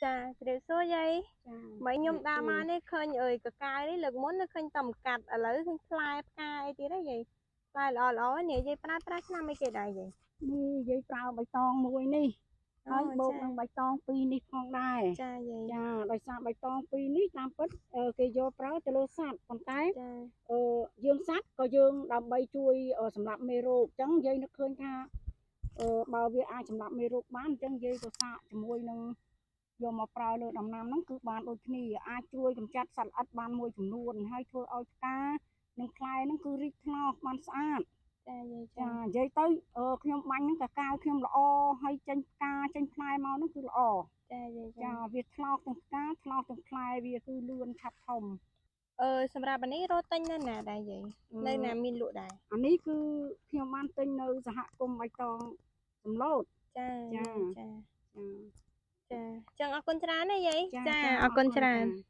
Chà, triệu xưa vậy. Mấy nhôm đa mà này khơi ơi cái cài đấy lực muốn nó khơi tầm cặt ở lấy khơi fly cài tí đấy vậy. Fly lò lò nè dây prát prát năm mấy cái đây vậy. នេះយើងប្រើបៃតងមួយនេះហើយបូក Chà, នឹងបៃតងពីរនេះផងដែរ chà vậy. ចាដោយសារបៃតងពីរនេះតាមពិតគេយកប្រើទៅលើសត្វប៉ុន្តែ Chà, យើងសត្វក៏យើងដើម្បីជួយសម្រាប់មេរោគអញ្ចឹងយើងនឹកឃើញថាបើវាអាចសម្រាប់មេរោគបានអញ្ចឹងយើងក៏សាកជាមួយនឹងយកមកប្រើលើដំណាំហ្នឹងគឺបានដូចគ្នាអាចជួយកម្ចាត់សត្វល្អិតបានមួយចំនួនហើយធ្វើឲ្យផ្កានិងផ្លែហ្នឹងគឺរីកថ្នោតបានស្អាត chà vậy ចា chà. និយាយទៅខ្ញុំបាញ់ហ្នឹងកាកាវខ្ញុំល្អហើយចេញផ្កាចេញផ្លែមកហ្នឹងគឺល្អ Chà vậy ចា chà. វាថ្លោកទាំងផ្កាថ្លោកទាំងផ្លែវាគឺលឿនឆាប់ធំ សម្រាប់អានេះរត់ទិញនៅណាដែរយាយនៅណាមានលក់ដែរ អានេះគឺខ្ញុំបានទិញនៅសហគមន៍បៃតងសំឡូត ចា ចា ចា ចា ចាចឹងអរគុណច្រើនណាយាយ ចា ចា ចា អរគុណច្រើន ចា